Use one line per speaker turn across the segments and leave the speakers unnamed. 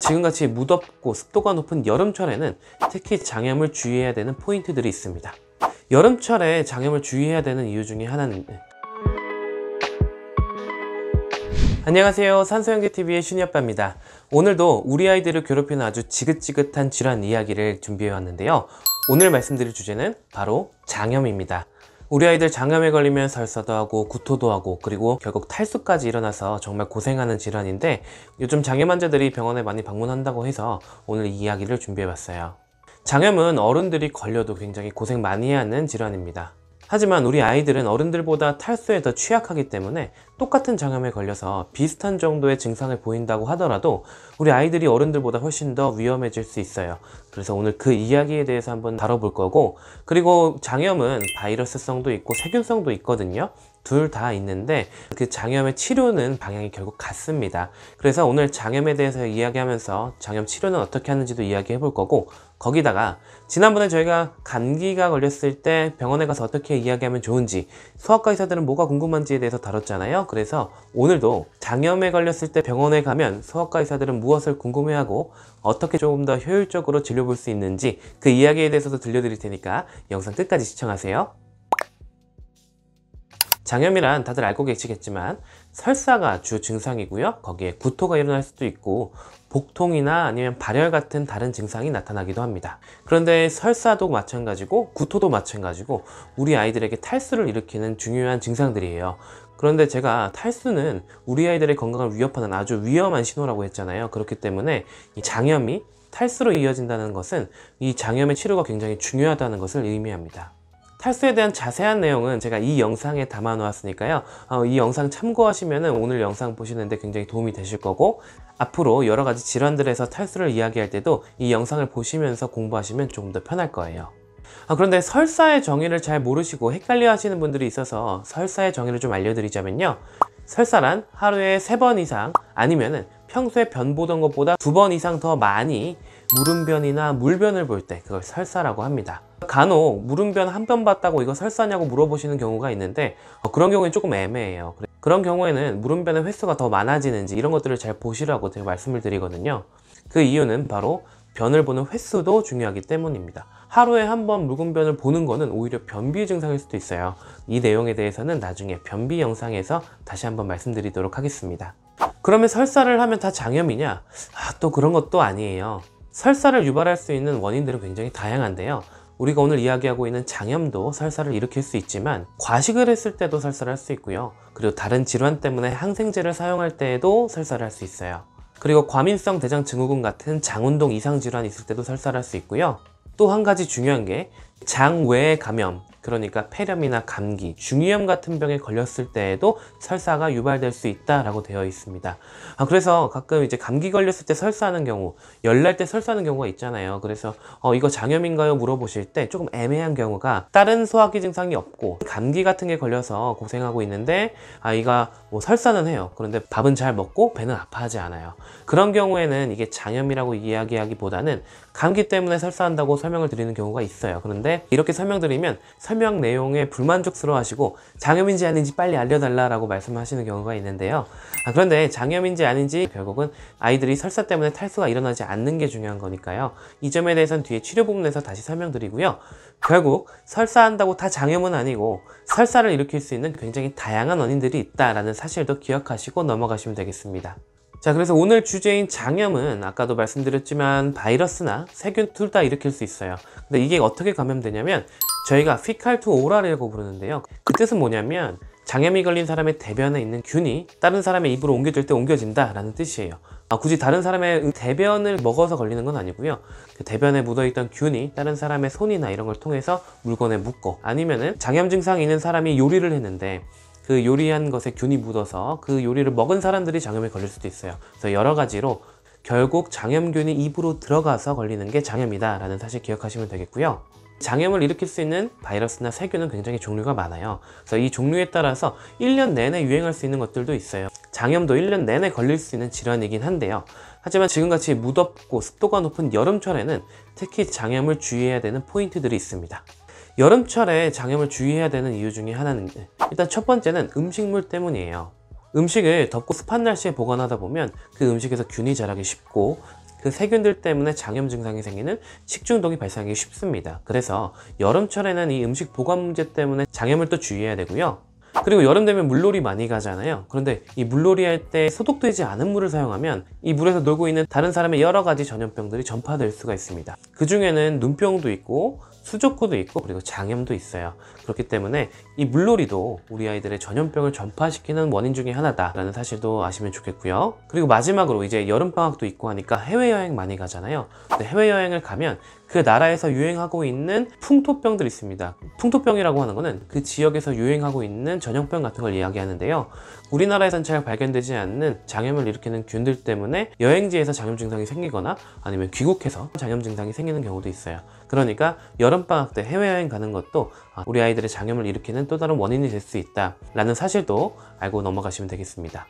지금같이 무덥고 습도가 높은 여름철에는 특히 장염을 주의해야 되는 포인트들이 있습니다. 여름철에 장염을 주의해야 되는 이유 중에 하나는 안녕하세요, 산소연계TV의 슈니아빠입니다. 오늘도 우리 아이들을 괴롭히는 아주 지긋지긋한 질환 이야기를 준비해 왔는데요. 오늘 말씀드릴 주제는 바로 장염입니다. 우리 아이들 장염에 걸리면 설사도 하고 구토도 하고 그리고 결국 탈수까지 일어나서 정말 고생하는 질환인데, 요즘 장염 환자들이 병원에 많이 방문한다고 해서 오늘 이 이야기를 준비해 봤어요. 장염은 어른들이 걸려도 굉장히 고생 많이 하는 질환입니다. 하지만 우리 아이들은 어른들보다 탈수에 더 취약하기 때문에 똑같은 장염에 걸려서 비슷한 정도의 증상을 보인다고 하더라도 우리 아이들이 어른들보다 훨씬 더 위험해질 수 있어요. 그래서 오늘 그 이야기에 대해서 한번 다뤄볼 거고, 그리고 장염은 바이러스성도 있고 세균성도 있거든요. 둘 다 있는데 그 장염의 치료는 방향이 결국 같습니다. 그래서 오늘 장염에 대해서 이야기하면서 장염 치료는 어떻게 하는지도 이야기해 볼 거고, 거기다가 지난번에 저희가 감기가 걸렸을 때 병원에 가서 어떻게 이야기하면 좋은지, 소아과 의사들은 뭐가 궁금한지에 대해서 다뤘잖아요. 그래서 오늘도 장염에 걸렸을 때 병원에 가면 소아과 의사들은 무엇을 궁금해하고 어떻게 조금 더 효율적으로 진료볼 수 있는지 그 이야기에 대해서도 들려드릴 테니까 영상 끝까지 시청하세요. 장염이란 다들 알고 계시겠지만 설사가 주 증상이고요. 거기에 구토가 일어날 수도 있고 복통이나 아니면 발열 같은 다른 증상이 나타나기도 합니다. 그런데 설사도 마찬가지고 구토도 마찬가지고 우리 아이들에게 탈수를 일으키는 중요한 증상들이에요. 그런데 제가 탈수는 우리 아이들의 건강을 위협하는 아주 위험한 신호라고 했잖아요. 그렇기 때문에 이 장염이 탈수로 이어진다는 것은 이 장염의 치료가 굉장히 중요하다는 것을 의미합니다. 탈수에 대한 자세한 내용은 제가 이 영상에 담아 놓았으니까요. 이 영상 참고하시면 오늘 영상 보시는데 굉장히 도움이 되실 거고, 앞으로 여러 가지 질환들에서 탈수를 이야기할 때도 이 영상을 보시면서 공부하시면 조금 더 편할 거예요. 그런데 설사의 정의를 잘 모르시고 헷갈려 하시는 분들이 있어서 설사의 정의를 좀 알려드리자면요. 설사란 하루에 3번 이상 아니면은 평소에 변 보던 것보다 2번 이상 더 많이 물음변이나 물변을 볼 때 그걸 설사라고 합니다. 간혹 물음변 한 번 봤다고 이거 설사냐고 물어보시는 경우가 있는데 그런 경우에는 조금 애매해요. 그런 경우에는 물음변의 횟수가 더 많아지는지 이런 것들을 잘 보시라고 제가 말씀을 드리거든요. 그 이유는 바로 변을 보는 횟수도 중요하기 때문입니다. 하루에 한 번 묽은 변을 보는 거는 오히려 변비 증상일 수도 있어요. 이 내용에 대해서는 나중에 변비 영상에서 다시 한번 말씀드리도록 하겠습니다. 그러면 설사를 하면 다 장염이냐? 또 그런 것도 아니에요. 설사를 유발할 수 있는 원인들은 굉장히 다양한데요. 우리가 오늘 이야기하고 있는 장염도 설사를 일으킬 수 있지만 과식을 했을 때도 설사를 할 수 있고요. 그리고 다른 질환 때문에 항생제를 사용할 때에도 설사를 할 수 있어요. 그리고 과민성 대장 증후군 같은 장운동 이상 질환이 있을 때도 설사를 할 수 있고요. 또 한 가지 중요한 게 장외 감염, 그러니까 폐렴이나 감기, 중이염 같은 병에 걸렸을 때에도 설사가 유발될 수 있다라고 되어 있습니다. 그래서 가끔 이제 감기 걸렸을 때 설사하는 경우, 열날 때 설사하는 경우가 있잖아요. 그래서 이거 장염인가요? 물어보실 때 조금 애매한 경우가, 다른 소화기 증상이 없고 감기 같은 게 걸려서 고생하고 있는데 아이가 뭐 설사는 해요. 그런데 밥은 잘 먹고 배는 아파하지 않아요. 그런 경우에는 이게 장염이라고 이야기하기보다는 감기 때문에 설사한다고 설명을 드리는 경우가 있어요. 그런데 이렇게 설명드리면 설명 내용에 불만족스러워 하시고 장염인지 아닌지 빨리 알려달라고 말씀하시는 경우가 있는데요. 그런데 장염인지 아닌지 결국은 아이들이 설사 때문에 탈수가 일어나지 않는 게 중요한 거니까요. 이 점에 대해서는 뒤에 치료 부분에서 다시 설명드리고요. 결국 설사한다고 다 장염은 아니고 설사를 일으킬 수 있는 굉장히 다양한 원인들이 있다라는 사실도 기억하시고 넘어가시면 되겠습니다. 자, 그래서 오늘 주제인 장염은 아까도 말씀드렸지만 바이러스나 세균 둘 다 일으킬 수 있어요. 근데 이게 어떻게 감염되냐면 저희가 피칼 투 오랄이라고 부르는데요. 그 뜻은 뭐냐면 장염이 걸린 사람의 대변에 있는 균이 다른 사람의 입으로 옮겨질 때 옮겨진다 라는 뜻이에요. 굳이 다른 사람의 대변을 먹어서 걸리는 건 아니고요. 그 대변에 묻어있던 균이 다른 사람의 손이나 이런 걸 통해서 물건에 묻고, 아니면은 장염 증상이 있는 사람이 요리를 했는데 그 요리한 것에 균이 묻어서 그 요리를 먹은 사람들이 장염에 걸릴 수도 있어요. 그래서 여러 가지로 결국 장염균이 입으로 들어가서 걸리는 게 장염이다 라는 사실 기억하시면 되겠고요. 장염을 일으킬 수 있는 바이러스나 세균은 굉장히 종류가 많아요. 그래서 이 종류에 따라서 1년 내내 유행할 수 있는 것들도 있어요. 장염도 1년 내내 걸릴 수 있는 질환이긴 한데요. 하지만 지금같이 무덥고 습도가 높은 여름철에는 특히 장염을 주의해야 되는 포인트들이 있습니다. 여름철에 장염을 주의해야 되는 이유 중에 하나는, 일단 첫 번째는 음식물 때문이에요. 음식을 덥고 습한 날씨에 보관하다 보면 그 음식에서 균이 자라기 쉽고, 그 세균들 때문에 장염 증상이 생기는 식중독이 발생하기 쉽습니다. 그래서 여름철에는 이 음식 보관 문제 때문에 장염을 또 주의해야 되고요. 그리고 여름 되면 물놀이 많이 가잖아요. 그런데 이 물놀이 할 때 소독되지 않은 물을 사용하면 이 물에서 놀고 있는 다른 사람의 여러 가지 전염병들이 전파될 수가 있습니다. 그 중에는 눈병도 있고 수족구도 있고 그리고 장염도 있어요. 그렇기 때문에 이 물놀이도 우리 아이들의 전염병을 전파시키는 원인 중에 하나다라는 사실도 아시면 좋겠고요. 그리고 마지막으로 이제 여름방학도 있고 하니까 해외여행 많이 가잖아요. 근데 해외여행을 가면 그 나라에서 유행하고 있는 풍토병들이 있습니다. 풍토병이라고 하는 거는 그 지역에서 유행하고 있는 전염병 같은 걸 이야기하는데요. 우리나라에선 잘 발견되지 않는 장염을 일으키는 균들 때문에 여행지에서 장염 증상이 생기거나 아니면 귀국해서 장염 증상이 생기는 경우도 있어요. 그러니까 여름방학 때 해외여행 가는 것도 우리 아이들의 장염을 일으키는 또 다른 원인이 될 수 있다라는 사실도 알고 넘어가시면 되겠습니다.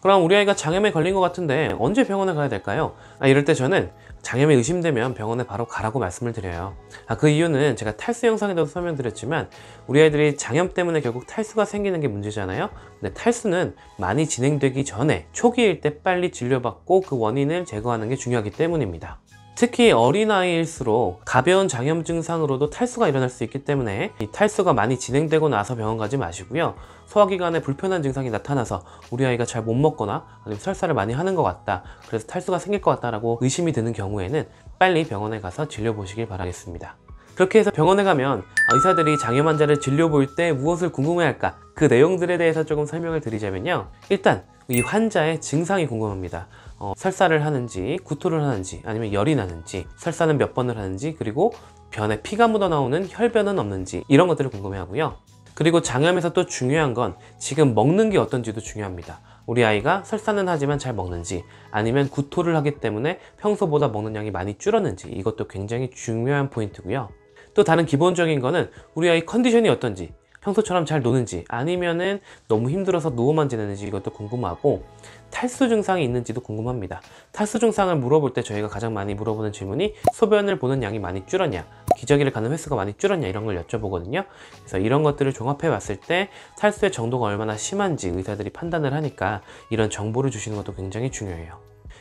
그럼 우리 아이가 장염에 걸린 것 같은데 언제 병원에 가야 될까요? 이럴 때 저는 장염이 의심되면 병원에 바로 가라고 말씀을 드려요. 그 이유는 제가 탈수 영상에도 설명드렸지만 우리 아이들이 장염 때문에 결국 탈수가 생기는 게 문제잖아요. 근데 탈수는 많이 진행되기 전에 초기일 때 빨리 진료받고 그 원인을 제거하는 게 중요하기 때문입니다. 특히 어린아이일수록 가벼운 장염 증상으로도 탈수가 일어날 수 있기 때문에 이 탈수가 많이 진행되고 나서 병원 가지 마시고요. 소화기관에 불편한 증상이 나타나서 우리 아이가 잘 못 먹거나 아니면 설사를 많이 하는 것 같다, 그래서 탈수가 생길 것 같다라고 의심이 드는 경우에는 빨리 병원에 가서 진료 보시길 바라겠습니다. 그렇게 해서 병원에 가면 의사들이 장염 환자를 진료 볼 때 무엇을 궁금해할까, 그 내용들에 대해서 조금 설명을 드리자면요. 일단 이 환자의 증상이 궁금합니다. 설사를 하는지, 구토를 하는지, 아니면 열이 나는지, 설사는 몇 번을 하는지, 그리고 변에 피가 묻어나오는 혈변은 없는지, 이런 것들을 궁금해하고요. 그리고 장염에서 또 중요한 건 지금 먹는 게 어떤지도 중요합니다. 우리 아이가 설사는 하지만 잘 먹는지, 아니면 구토를 하기 때문에 평소보다 먹는 양이 많이 줄었는지, 이것도 굉장히 중요한 포인트고요. 또 다른 기본적인 거는 우리 아이 컨디션이 어떤지, 평소처럼 잘 노는지, 아니면은 너무 힘들어서 누워만 지내는지, 이것도 궁금하고, 탈수 증상이 있는지도 궁금합니다. 탈수 증상을 물어볼 때 저희가 가장 많이 물어보는 질문이 소변을 보는 양이 많이 줄었냐, 기저귀를 가는 횟수가 많이 줄었냐, 이런 걸 여쭤보거든요. 그래서 이런 것들을 종합해 봤을 때 탈수의 정도가 얼마나 심한지 의사들이 판단을 하니까 이런 정보를 주시는 것도 굉장히 중요해요.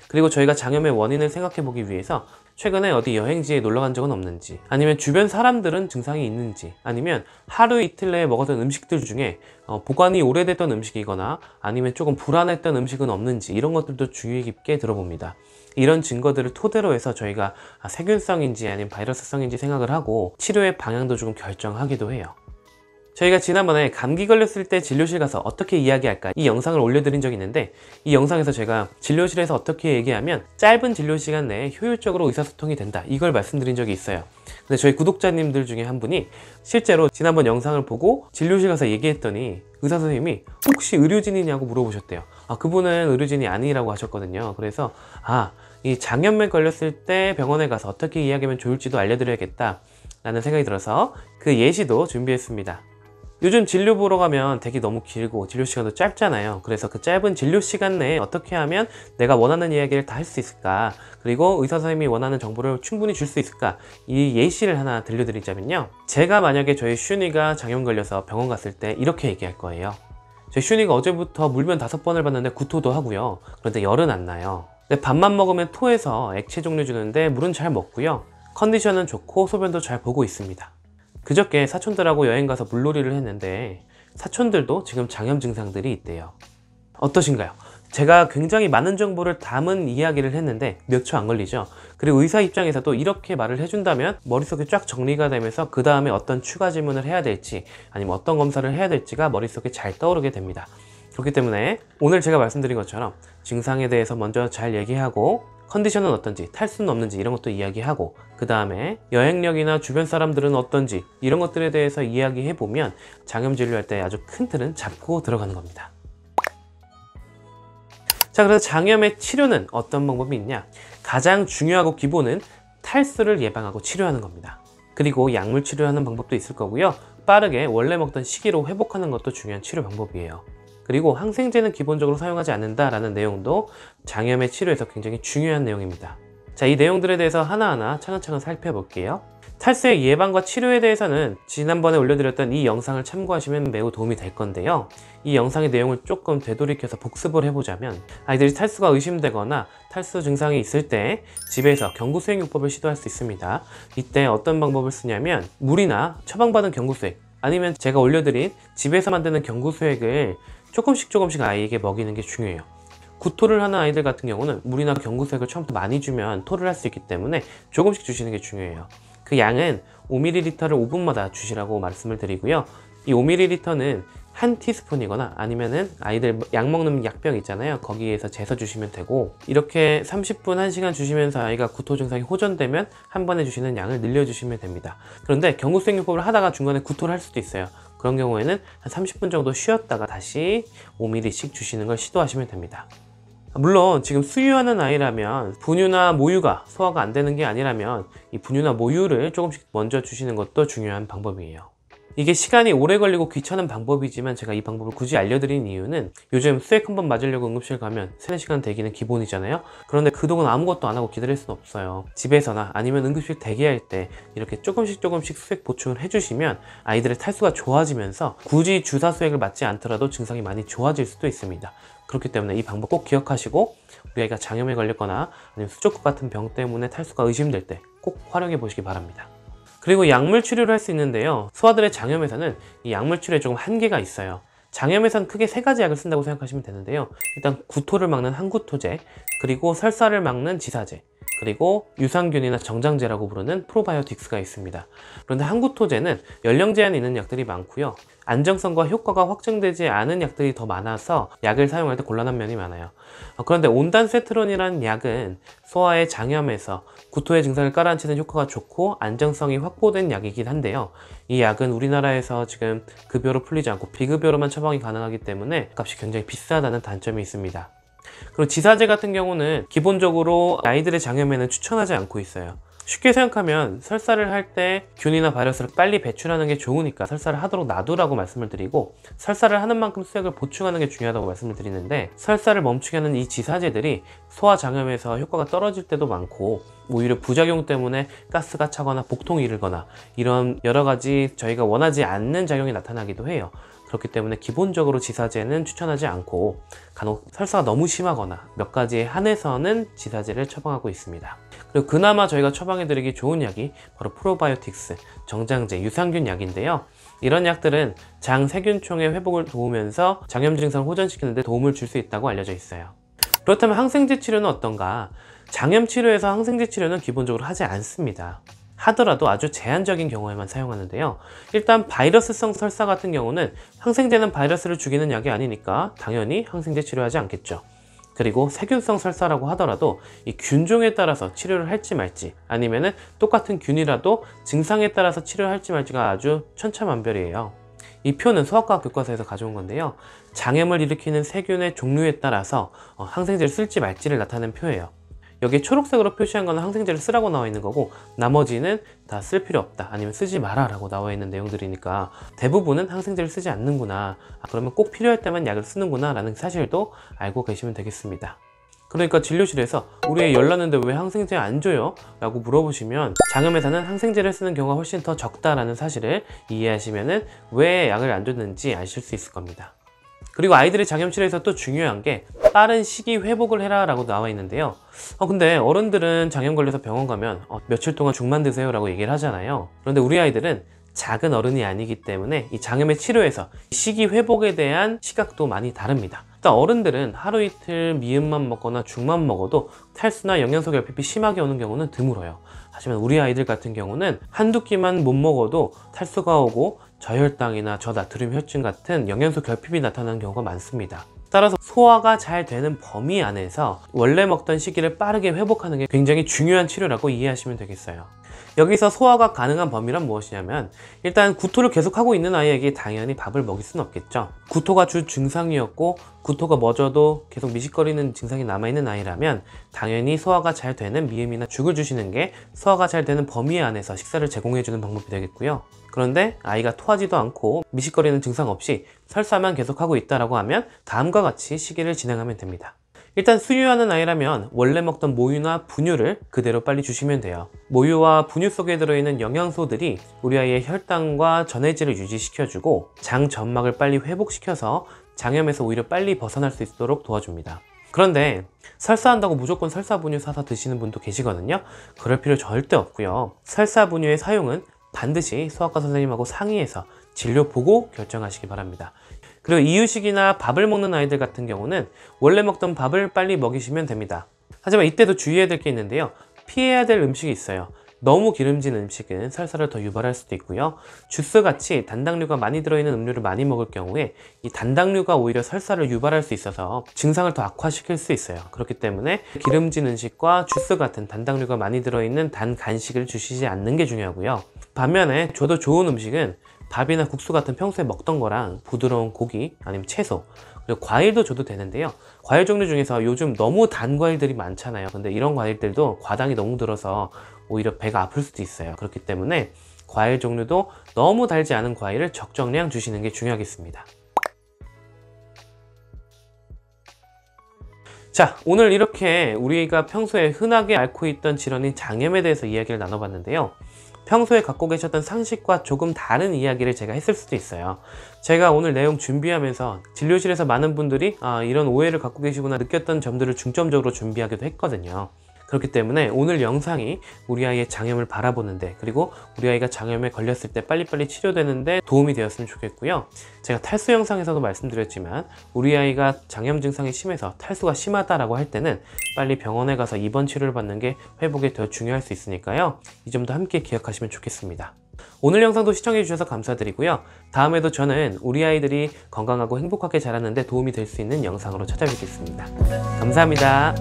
그리고 저희가 장염의 원인을 생각해 보기 위해서 최근에 어디 여행지에 놀러 간 적은 없는지, 아니면 주변 사람들은 증상이 있는지, 아니면 하루 이틀 내에 먹었던 음식들 중에 보관이 오래됐던 음식이거나 아니면 조금 불안했던 음식은 없는지, 이런 것들도 주의 깊게 들어봅니다. 이런 증거들을 토대로 해서 저희가 세균성인지 아니면 바이러스성인지 생각을 하고 치료의 방향도 조금 결정하기도 해요. 저희가 지난번에 감기 걸렸을 때 진료실 가서 어떻게 이야기할까, 이 영상을 올려드린 적이 있는데, 이 영상에서 제가 진료실에서 어떻게 얘기하면 짧은 진료 시간 내에 효율적으로 의사소통이 된다, 이걸 말씀드린 적이 있어요. 근데 저희 구독자님들 중에 한 분이 실제로 지난번 영상을 보고 진료실 가서 얘기했더니 의사 선생님이 혹시 의료진이냐고 물어보셨대요. 그분은 의료진이 아니라고 하셨거든요. 그래서 이 장염에 걸렸을 때 병원에 가서 어떻게 이야기하면 좋을지도 알려드려야겠다 라는 생각이 들어서 그 예시도 준비했습니다. 요즘 진료 보러 가면 되게 너무 길고 진료 시간도 짧잖아요. 그래서 그 짧은 진료 시간 내에 어떻게 하면 내가 원하는 이야기를 다 할 수 있을까, 그리고 의사 선생님이 원하는 정보를 충분히 줄 수 있을까, 이 예시를 하나 들려드리자면요. 제가 만약에 저희 슈니가 장염 걸려서 병원 갔을 때 이렇게 얘기할 거예요. 저희 슈니가 어제부터 물면 5번을 봤는데 구토도 하고요. 그런데 열은 안 나요. 근데 밥만 먹으면 토해서 액체 종류 주는데 물은 잘 먹고요. 컨디션은 좋고 소변도 잘 보고 있습니다. 그저께 사촌들하고 여행 가서 물놀이를 했는데 사촌들도 지금 장염 증상들이 있대요. 어떠신가요? 제가 굉장히 많은 정보를 담은 이야기를 했는데 몇 초 안 걸리죠? 그리고 의사 입장에서도 이렇게 말을 해준다면 머릿속에 쫙 정리가 되면서 그 다음에 어떤 추가 질문을 해야 될지, 아니면 어떤 검사를 해야 될지가 머릿속에 잘 떠오르게 됩니다. 그렇기 때문에 오늘 제가 말씀드린 것처럼 증상에 대해서 먼저 잘 얘기하고, 컨디션은 어떤지, 탈수는 없는지, 이런 것도 이야기하고, 그 다음에 여행력이나 주변 사람들은 어떤지, 이런 것들에 대해서 이야기해보면 장염 진료할 때 아주 큰 틀은 잡고 들어가는 겁니다. 자, 그래서 장염의 치료는 어떤 방법이 있냐? 가장 중요하고 기본은 탈수를 예방하고 치료하는 겁니다. 그리고 약물 치료하는 방법도 있을 거고요. 빠르게 원래 먹던 시기로 회복하는 것도 중요한 치료 방법이에요. 그리고 항생제는 기본적으로 사용하지 않는다라는 내용도 장염의 치료에서 굉장히 중요한 내용입니다. 자, 이 내용들에 대해서 하나하나 차근차근 살펴볼게요. 탈수의 예방과 치료에 대해서는 지난번에 올려드렸던 이 영상을 참고하시면 매우 도움이 될 건데요. 이 영상의 내용을 조금 되돌이켜서 복습을 해보자면, 아이들이 탈수가 의심되거나 탈수 증상이 있을 때 집에서 경구수액요법을 시도할 수 있습니다. 이때 어떤 방법을 쓰냐면, 물이나 처방받은 경구수액, 아니면 제가 올려드린 집에서 만드는 경구수액을 조금씩 아이에게 먹이는 게 중요해요. 구토를 하는 아이들 같은 경우는 물이나 경구수액을 처음부터 많이 주면 토를 할 수 있기 때문에 조금씩 주시는 게 중요해요. 그 양은 5ml를 5분마다 주시라고 말씀을 드리고요. 이 5ml는 한 티스푼이거나 아니면은 아이들 약 먹는 약병 있잖아요. 거기에서 재서 주시면 되고, 이렇게 30분, 1시간 주시면서 아이가 구토 증상이 호전되면 한 번에 주시는 양을 늘려주시면 됩니다. 그런데 경구수액요법을 하다가 중간에 구토를 할 수도 있어요. 그런 경우에는 한 30분 정도 쉬었다가 다시 5ml씩 주시는 걸 시도하시면 됩니다. 물론 지금 수유하는 아이라면 분유나 모유가 소화가 안 되는 게 아니라면 이 분유나 모유를 조금씩 먼저 주시는 것도 중요한 방법이에요. 이게 시간이 오래 걸리고 귀찮은 방법이지만 제가 이 방법을 굳이 알려드린 이유는, 요즘 수액 한번 맞으려고 응급실 가면 3-4시간 대기는 기본이잖아요. 그런데 그동안 아무것도 안 하고 기다릴 수는 없어요. 집에서나 아니면 응급실 대기할 때 이렇게 조금씩 수액 보충을 해주시면 아이들의 탈수가 좋아지면서 굳이 주사 수액을 맞지 않더라도 증상이 많이 좋아질 수도 있습니다. 그렇기 때문에 이 방법 꼭 기억하시고, 우리 아이가 장염에 걸렸거나 아니면 수족구 같은 병 때문에 탈수가 의심될 때 꼭 활용해 보시기 바랍니다. 그리고 약물 치료를 할 수 있는데요. 소아들의 장염에서는 이 약물 치료에 조금 한계가 있어요. 장염에선 크게 3가지 약을 쓴다고 생각하시면 되는데요. 일단 구토를 막는 항구토제, 그리고 설사를 막는 지사제, 그리고 유산균이나 정장제라고 부르는 프로바이오틱스가 있습니다. 그런데 항구토제는 연령 제한이 있는 약들이 많고요. 안정성과 효과가 확정되지 않은 약들이 더 많아서 약을 사용할 때 곤란한 면이 많아요. 그런데 온단세트론이라는 약은 소아의 장염에서 구토의 증상을 가라앉히는 효과가 좋고 안정성이 확보된 약이긴 한데요. 이 약은 우리나라에서 지금 급여로 풀리지 않고 비급여로만 처방이 가능하기 때문에 값이 굉장히 비싸다는 단점이 있습니다. 그리고 지사제 같은 경우는 기본적으로 아이들의 장염에는 추천하지 않고 있어요. 쉽게 생각하면 설사를 할 때 균이나 바이러스를 빨리 배출하는 게 좋으니까 설사를 하도록 놔두라고 말씀을 드리고, 설사를 하는 만큼 수액을 보충하는 게 중요하다고 말씀을 드리는데, 설사를 멈추게 하는 이 지사제들이 소아 장염에서 효과가 떨어질 때도 많고, 오히려 부작용 때문에 가스가 차거나 복통이 일거나 이런 여러 가지 저희가 원하지 않는 작용이 나타나기도 해요. 그렇기 때문에 기본적으로 지사제는 추천하지 않고, 간혹 설사가 너무 심하거나 몇 가지에 한해서는 지사제를 처방하고 있습니다. 그리고 그나마 저희가 처방해드리기 좋은 약이 바로 프로바이오틱스, 정장제, 유산균 약인데요. 이런 약들은 장 세균총의 회복을 도우면서 장염 증상을 호전시키는 데 도움을 줄 수 있다고 알려져 있어요. 그렇다면 항생제 치료는 어떤가? 장염 치료에서 항생제 치료는 기본적으로 하지 않습니다. 하더라도 아주 제한적인 경우에만 사용하는데요. 일단 바이러스성 설사 같은 경우는 항생제는 바이러스를 죽이는 약이 아니니까 당연히 항생제 치료하지 않겠죠. 그리고 세균성 설사라고 하더라도 이 균종에 따라서 치료를 할지 말지, 아니면은 똑같은 균이라도 증상에 따라서 치료를 할지 말지가 아주 천차만별이에요. 이 표는 소아과 교과서에서 가져온 건데요. 장염을 일으키는 세균의 종류에 따라서 항생제를 쓸지 말지를 나타낸 표예요. 여기에 초록색으로 표시한 거는 항생제를 쓰라고 나와 있는 거고, 나머지는 다 쓸 필요 없다, 아니면 쓰지 마라 라고 나와 있는 내용들이니까 대부분은 항생제를 쓰지 않는구나, 그러면 꼭 필요할 때만 약을 쓰는구나 라는 사실도 알고 계시면 되겠습니다. 그러니까 진료실에서 우리 애 열났는데 왜 항생제 안 줘요? 라고 물어보시면 장염에서는 항생제를 쓰는 경우가 훨씬 더 적다라는 사실을 이해하시면 왜 약을 안 줬는지 아실 수 있을 겁니다. 그리고 아이들의 장염 치료에서 또 중요한 게 빠른 시기 회복을 해라 라고 나와 있는데요. 근데 어른들은 장염 걸려서 병원 가면 며칠 동안 죽만 드세요 라고 얘기를 하잖아요. 그런데 우리 아이들은 작은 어른이 아니기 때문에 이 장염의 치료에서 시기 회복에 대한 시각도 많이 다릅니다. 일단 어른들은 하루 이틀 미음만 먹거나 죽만 먹어도 탈수나 영양소 결핍이 심하게 오는 경우는 드물어요. 하지만 우리 아이들 같은 경우는 한두 끼만 못 먹어도 탈수가 오고 저혈당이나 저나트륨 혈증 같은 영양소 결핍이 나타나는 경우가 많습니다. 따라서 소화가 잘 되는 범위 안에서 원래 먹던 시기를 빠르게 회복하는 게 굉장히 중요한 치료라고 이해하시면 되겠어요. 여기서 소화가 가능한 범위란 무엇이냐면, 일단 구토를 계속하고 있는 아이에게 당연히 밥을 먹일 수는 없겠죠. 구토가 주 증상이었고 구토가 멎어도 계속 미식거리는 증상이 남아있는 아이라면 당연히 소화가 잘 되는 미음이나 죽을 주시는 게 소화가 잘 되는 범위 안에서 식사를 제공해주는 방법이 되겠고요. 그런데 아이가 토하지도 않고 미식거리는 증상 없이 설사만 계속하고 있다고 하면 다음과 같이 시기를 진행하면 됩니다. 일단 수유하는 아이라면 원래 먹던 모유나 분유를 그대로 빨리 주시면 돼요. 모유와 분유 속에 들어있는 영양소들이 우리 아이의 혈당과 전해질을 유지시켜주고 장 점막을 빨리 회복시켜서 장염에서 오히려 빨리 벗어날 수 있도록 도와줍니다. 그런데 설사한다고 무조건 설사분유 사서 드시는 분도 계시거든요. 그럴 필요 절대 없고요. 설사분유의 사용은 반드시 소아과 선생님하고 상의해서 진료 보고 결정하시기 바랍니다. 그리고 이유식이나 밥을 먹는 아이들 같은 경우는 원래 먹던 밥을 빨리 먹이시면 됩니다. 하지만 이때도 주의해야 될 게 있는데요. 피해야 될 음식이 있어요. 너무 기름진 음식은 설사를 더 유발할 수도 있고요. 주스같이 단당류가 많이 들어있는 음료를 많이 먹을 경우에 이 단당류가 오히려 설사를 유발할 수 있어서 증상을 더 악화시킬 수 있어요. 그렇기 때문에 기름진 음식과 주스 같은 단당류가 많이 들어있는 단 간식을 주시지 않는 게 중요하고요. 반면에 줘도 좋은 음식은 밥이나 국수 같은 평소에 먹던 거랑 부드러운 고기 아니면 채소 그리고 과일도 줘도 되는데요. 과일 종류 중에서 요즘 너무 단 과일들이 많잖아요. 근데 이런 과일들도 과당이 너무 들어서 오히려 배가 아플 수도 있어요. 그렇기 때문에 과일 종류도 너무 달지 않은 과일을 적정량 주시는 게 중요하겠습니다. 자, 오늘 이렇게 우리가 평소에 흔하게 앓고 있던 질환인 장염에 대해서 이야기를 나눠봤는데요. 평소에 갖고 계셨던 상식과 조금 다른 이야기를 제가 했을 수도 있어요. 제가 오늘 내용 준비하면서 진료실에서 많은 분들이 이런 오해를 갖고 계시구나 느꼈던 점들을 중점적으로 준비하기도 했거든요. 그렇기 때문에 오늘 영상이 우리 아이의 장염을 바라보는데 그리고 우리 아이가 장염에 걸렸을 때 빨리빨리 치료되는데 도움이 되었으면 좋겠고요. 제가 탈수 영상에서도 말씀드렸지만 우리 아이가 장염 증상이 심해서 탈수가 심하다라고 할 때는 빨리 병원에 가서 입원 치료를 받는 게 회복에 더 중요할 수 있으니까요. 이 점도 함께 기억하시면 좋겠습니다. 오늘 영상도 시청해 주셔서 감사드리고요. 다음에도 저는 우리 아이들이 건강하고 행복하게 자라는데 도움이 될 수 있는 영상으로 찾아뵙겠습니다. 감사합니다.